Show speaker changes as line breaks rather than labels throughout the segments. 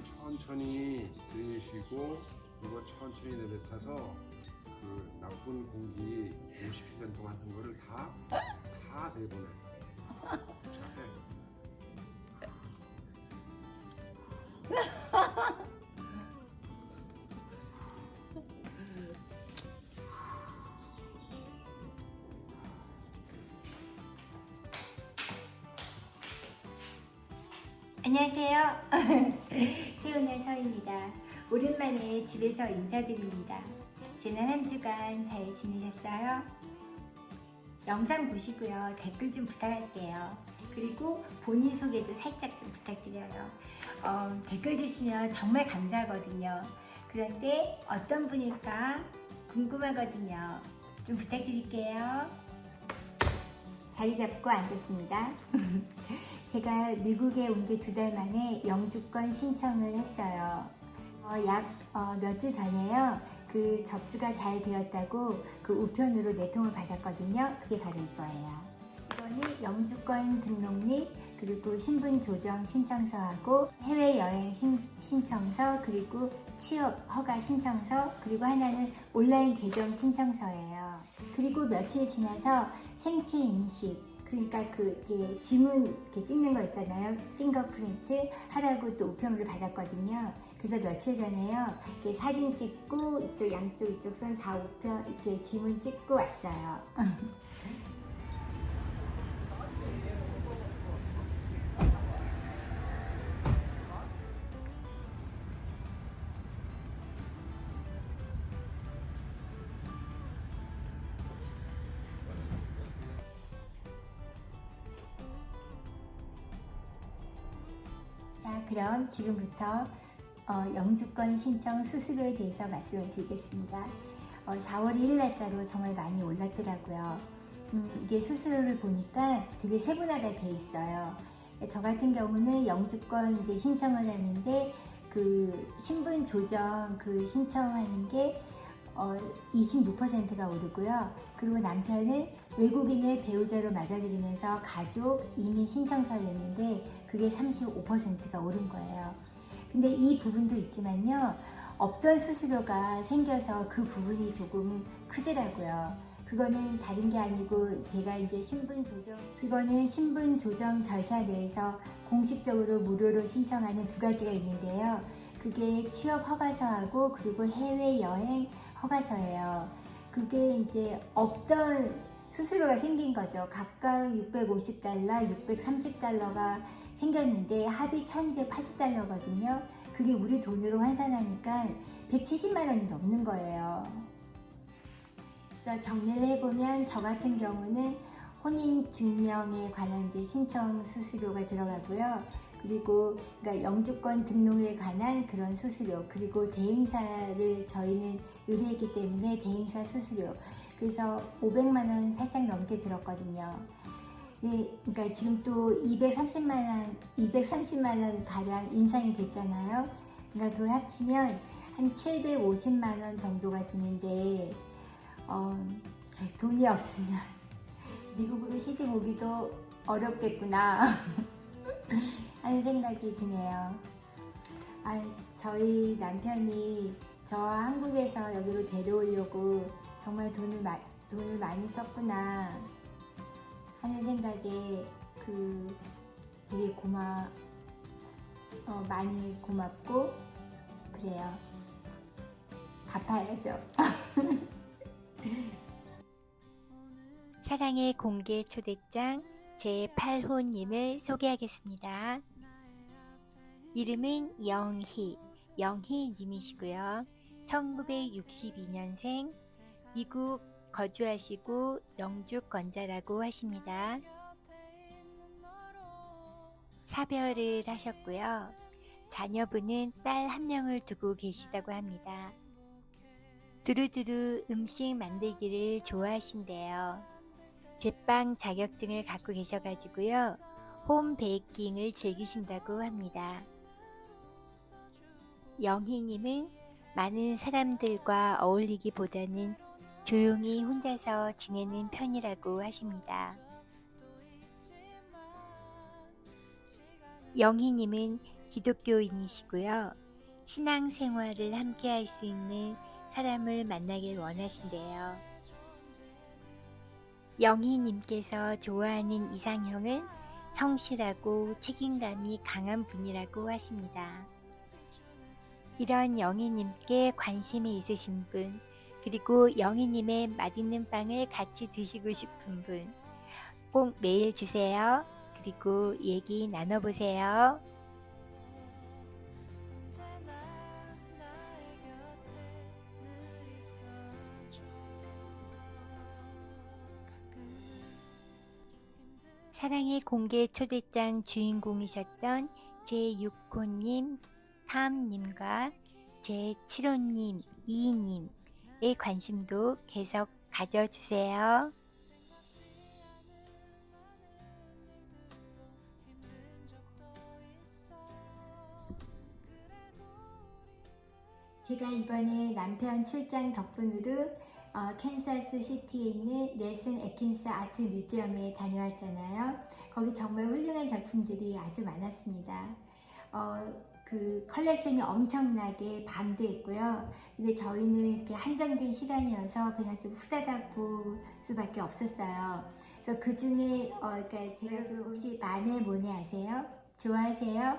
천천히 들이쉬고 그리고 천천히 내뱉어서 그 나쁜 공기 50시간 동안 한 거를 다 내보내. 자, 해.
안녕하세요. 세훈의 서입니다. 오랜만에 집에서 인사드립니다. 지난 한 주간 잘 지내셨어요? 영상 보시고요. 댓글 좀 부탁할게요. 그리고 본인 소개도 살짝 좀 부탁드려요. 댓글 주시면 정말 감사하거든요. 그런데 어떤 분일까 궁금하거든요. 좀 부탁드릴게요. 자리 잡고 앉았습니다. 제가 미국에 온 지 2달 만에 영주권 신청을 했어요. 몇 주 전에요. 그 접수가 잘 되었다고 그 우편으로 4통을 받았거든요. 그게 바로 이거예요. 이거는 영주권 등록립, 그리고 신분 조정 신청서하고 해외여행 신청서, 그리고 취업 허가 신청서, 그리고 하나는 온라인 계정 신청서예요. 그리고 며칠 지나서 생체 인식, 그러니까 그 지문 이렇게 찍는 거 있잖아요. 핑거프린트 하라고 또 우편물을 받았거든요. 그래서 며칠 전에요. 이렇게 사진 찍고 이쪽 양쪽 이쪽 손 다 우편 이렇게 지문 찍고 왔어요. 자, 그럼 지금부터 영주권 신청 수수료에 대해서 말씀을 드리겠습니다. 4월 1일 날짜로 정말 많이 올랐더라고요. 이게 수수료를 보니까 되게 세분화가 돼 있어요. 저 같은 경우는 영주권 이제 신청을 하는데 그 신분 조정 그 신청하는 게 26%가 오르고요. 그리고 남편은 외국인을 배우자로 맞아들이면서 가족 이민 신청서를 냈는데 그게 35%가 오른 거예요. 근데 이 부분도 있지만요. 없던 수수료가 생겨서 그 부분이 조금 크더라고요. 그거는 다른 게 아니고 제가 이제 그거는 신분 조정 절차 내에서 공식적으로 무료로 신청하는 2가지가 있는데요. 그게 취업 허가서하고 그리고 해외여행 허가서예요. 그게 이제 없던 수수료가 생긴 거죠. 각각 $650, $630가 생겼는데 합이 $1280거든요. 그게 우리 돈으로 환산하니까 170만 원이 넘는 거예요. 그래서 정리를 해보면 저 같은 경우는 혼인증명에 관한 이제 신청 수수료가 들어가고요. 그리고 그러니까 영주권 등록에 관한 그런 수수료, 그리고 대행사를 저희는 의뢰했기 때문에 대행사 수수료, 그래서 500만 원 살짝 넘게 들었거든요. 네, 그러니까 지금 또 230만 원 가량 인상이 됐잖아요. 그러니까 그걸 합치면 한 750만 원 정도가 드는데 돈이 없으면 미국으로 시집 오기도 어렵겠구나 하는 생각이 드네요. 저희 남편이 저 한국에서 여기로 데려오려고 정말 돈을 많이 썼구나 하는 생각에 되게 많이 고맙고 그래요. 갚아야죠. 사랑의 공개 초대장 제8호님을 소개하겠습니다. 이름은 영희님이시고요. 1962년생, 미국 거주하시고 영주권자라고 하십니다. 사별을 하셨고요. 자녀분은 딸 1명을 두고 계시다고 합니다. 두루두루 음식 만들기를 좋아하신대요. 제빵 자격증을 갖고 계셔가지고요. 홈 베이킹을 즐기신다고 합니다. 영희님은 많은 사람들과 어울리기보다는 조용히 혼자서 지내는 편이라고 하십니다. 영희님은 기독교인이시고요. 신앙생활을 함께 할 수 있는 사람을 만나길 원하신대요. 영희님께서 좋아하는 이상형은 성실하고 책임감이 강한 분이라고 하십니다. 이런 영희님께 관심이 있으신 분, 그리고 영희님의 맛있는 빵을 같이 드시고 싶은 분, 꼭 메일 주세요. 그리고 얘기 나눠보세요. 사랑의 공개 초대장 주인공이셨던 제6호님, 탐님과 제7호님, 이님의 관심도 계속 가져주세요. 제가 이번에 남편 출장 덕분으로 캔사스 시티에 있는 넬슨 애킨스 아트 뮤지엄에 다녀왔잖아요. 거기 정말 훌륭한 작품들이 아주 많았습니다. 그 컬렉션이 엄청나게 방대했고요. 근데 저희는 이렇게 한정된 시간이어서 그냥 좀 후다닥 볼 수밖에 없었어요. 그래서 그 중에 그러니까 제가 좀 혹시 마네 모네 아세요? 좋아하세요?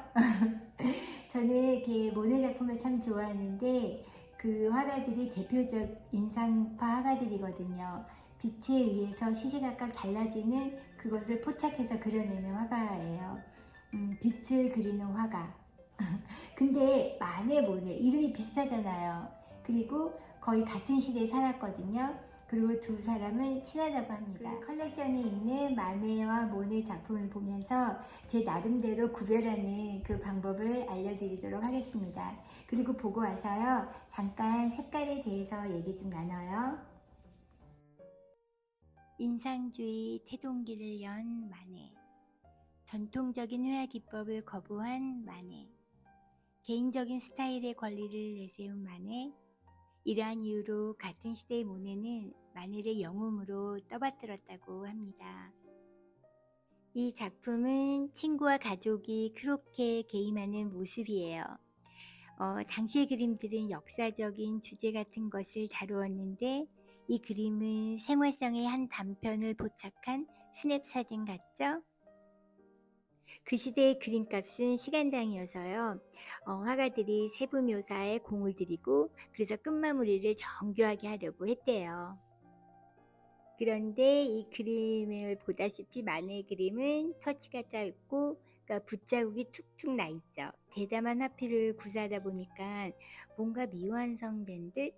저는 이렇게 모네 작품을 참 좋아하는데 그 화가들이 대표적 인상파 화가들이거든요. 빛에 의해서 시시각각 달라지는 그것을 포착해서 그려내는 화가예요. 빛을 그리는 화가. 근데 마네 모네 이름이 비슷하잖아요. 그리고 거의 같은 시대에 살았거든요. 그리고 두 사람은 친하다고 합니다. 그 컬렉션에 있는 마네와 모네 작품을 보면서 제 나름대로 구별하는 그 방법을 알려드리도록 하겠습니다. 그리고 보고 와서요, 잠깐 색깔에 대해서 얘기 좀 나눠요. 인상주의 태동기를 연 마네, 전통적인 회화 기법을 거부한 마네, 개인적인 스타일의 권리를 내세운 마네. 이러한 이유로 같은 시대의 모네는 마네를 영웅으로 떠받들었다고 합니다. 이 작품은 친구와 가족이 크로케에 게임하는 모습이에요. 당시의 그림들은 역사적인 주제 같은 것을 다루었는데 이 그림은 생활성의 한 단편을 포착한 스냅 사진 같죠? 그 시대의 그림값은 시간당이어서요. 화가들이 세부 묘사에 공을 들이고 그래서 끝마무리를 정교하게 하려고 했대요. 그런데 이 그림을 보다시피 마네의 그림은 터치가 짧고 그러니까 붓자국이 툭툭 나 있죠. 대담한 화필을 구사하다 보니까 뭔가 미완성된 듯,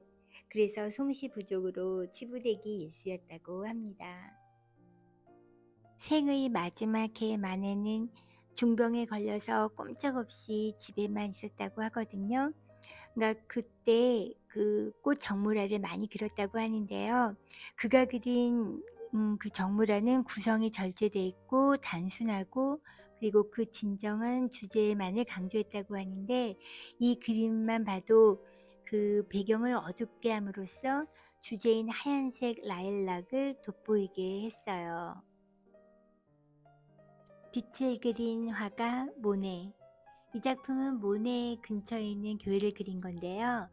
그래서 솜씨 부족으로 치부되기 일쑤였다고 합니다. 생의 마지막 해 마네는 중병에 걸려서 꼼짝없이 집에만 있었다고 하거든요. 그러니까 그때 그 꽃 정물화를 많이 그렸다고 하는데요. 그가 그린 그 정물화는 구성이 절제되어 있고 단순하고 그리고 그 진정한 주제만을 강조했다고 하는데 이 그림만 봐도 그 배경을 어둡게 함으로써 주제인 하얀색 라일락을 돋보이게 했어요. 빛을 그린 화가 모네. 이 작품은 모네 근처에 있는 교회를 그린 건데요.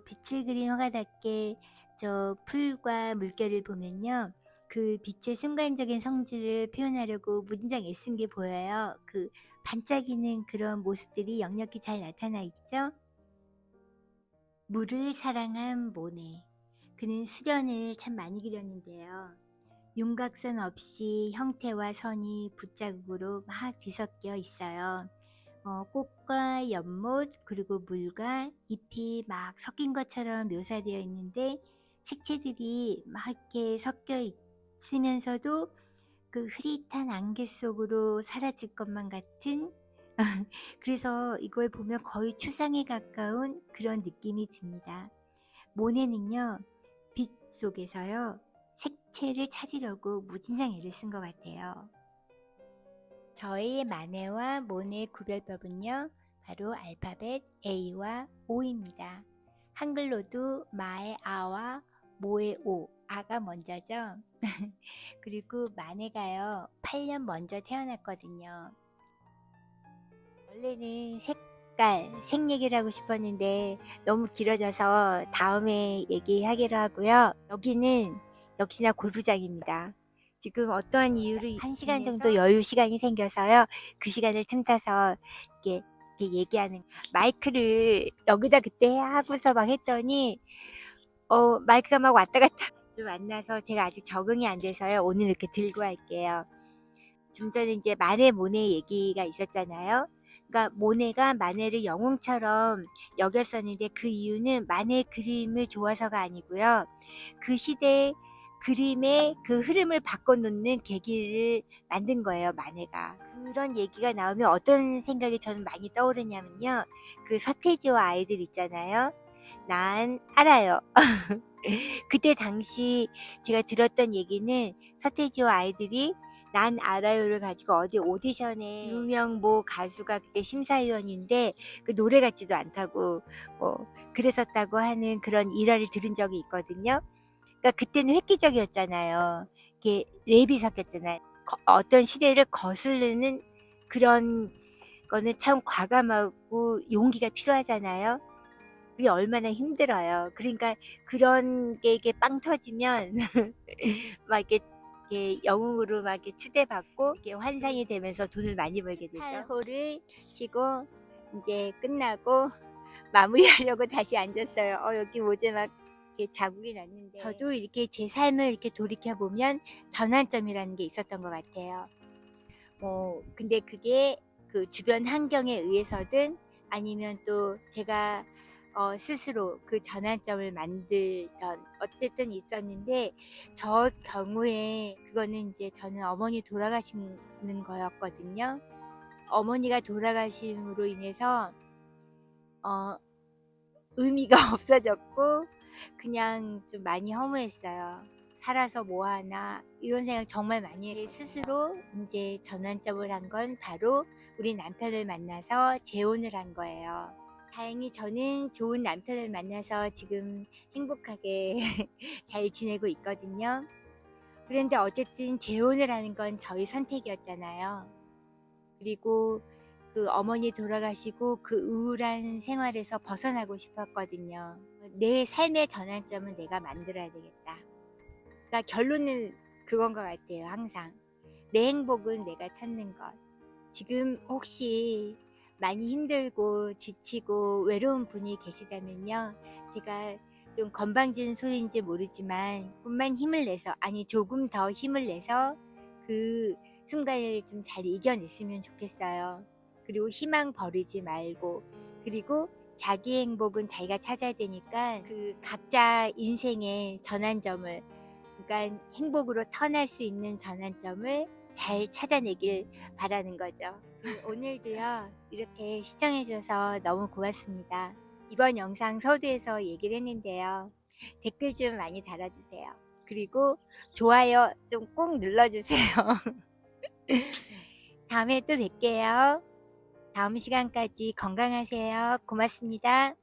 빛을 그린 화가답게 저 풀과 물결을 보면요. 그 빛의 순간적인 성질을 표현하려고 무진장 애쓴 게 보여요. 그 반짝이는 그런 모습들이 역력히 잘 나타나 있죠. 물을 사랑한 모네. 그는 수련을 참 많이 그렸는데요. 윤곽선 없이 형태와 선이 붓자국으로 막 뒤섞여 있어요. 꽃과 연못 그리고 물과 잎이 막 섞인 것처럼 묘사되어 있는데 색채들이 막 이렇게 섞여 있으면서도 그 흐릿한 안개 속으로 사라질 것만 같은 그래서 이걸 보면 거의 추상에 가까운 그런 느낌이 듭니다. 모네는요, 빛 속에서요 색채를 찾으려고 무진장 애를 쓴 것 같아요. 저의 마네와 모네 구별법은요, 바로 알파벳 A와 O입니다. 한글로도 마의 아와 모의 오, 아가 먼저죠. 그리고 마네가요 8년 먼저 태어났거든요. 원래는 색 얘기를 하고 싶었는데 너무 길어져서 다음에 얘기하기로 하고요. 여기는 역시나 골프장입니다. 지금 어떠한 이유로 1시간 정도 여유 시간이 생겨서요. 그 시간을 틈타서 이렇게 얘기하는, 마이크를 여기다 그때 하고서 막 했더니 마이크가 막 왔다 갔다 좀 안 나서 제가 아직 적응이 안 돼서요. 오늘 이렇게 들고 할게요. 좀 전에 이제 마네 모네 얘기가 있었잖아요. 그러니까 모네가 마네를 영웅처럼 여겼었는데 그 이유는 마네의 그림을 좋아서가 아니고요. 그 시대의 그림의 그 흐름을 바꿔놓는 계기를 만든 거예요, 마네가. 그런 얘기가 나오면 어떤 생각이 저는 많이 떠오르냐면요. 그 서태지와 아이들 있잖아요. 난 알아요. 그때 당시 제가 들었던 얘기는 서태지와 아이들이 난 알아요를 가지고 어디 오디션에 유명 모 가수가 그때 심사위원인데 그 노래 같지도 않다고 그랬었다고 하는 그런 일화를 들은 적이 있거든요. 그러니까 그때는 획기적이었잖아요. 이게 랩이 섞였잖아요. 어떤 시대를 거스르는 그런 거는 참 과감하고 용기가 필요하잖아요. 그게 얼마나 힘들어요. 그러니까 그런 게 이게 빵 터지면 막 이렇게 영웅으로 막 이렇게 추대받고 이렇게 환상이 되면서 돈을 많이 벌게 되죠. 8홀을 치고 이제 끝나고 마무리하려고 다시 앉았어요. 여기 모재 막 이렇게 자국이 났는데 저도 이렇게 제 삶을 이렇게 돌이켜 보면 전환점이라는 게 있었던 것 같아요. 근데 그게 그 주변 환경에 의해서든 아니면 또 제가 스스로 그 전환점을 만들던 어쨌든 있었는데 저 경우에 그거는 이제 저는 어머니 돌아가시는 거였거든요. 어머니가 돌아가심으로 인해서 의미가 없어졌고 그냥 좀 많이 허무했어요. 살아서 뭐하나 이런 생각 정말 많이 했어요. 스스로 이제 전환점을 한 건 바로 우리 남편을 만나서 재혼을 한 거예요. 다행히 저는 좋은 남편을 만나서 지금 행복하게 잘 지내고 있거든요. 그런데 어쨌든 재혼을 하는 건 저희 선택이었잖아요. 그리고 그 어머니 돌아가시고 그 우울한 생활에서 벗어나고 싶었거든요. 내 삶의 전환점은 내가 만들어야 되겠다. 그러니까 결론은 그건 것 같아요. 항상 내 행복은 내가 찾는 것. 지금 혹시 많이 힘들고 지치고 외로운 분이 계시다면요, 제가 좀 건방진 소리인지 모르지만 조금 더 힘을 내서 그 순간을 좀 잘 이겨냈으면 좋겠어요. 그리고 희망 버리지 말고, 그리고 자기 행복은 자기가 찾아야 되니까 그 각자 인생의 전환점을, 그러니까 행복으로 턴할 수 있는 전환점을 잘 찾아내길 바라는 거죠. 오늘도요 이렇게 시청해주셔서 너무 고맙습니다. 이번 영상 서두에서 얘기를 했는데요, 댓글 좀 많이 달아주세요. 그리고 좋아요 좀 꼭 눌러주세요. 다음에 또 뵐게요. 다음 시간까지 건강하세요. 고맙습니다.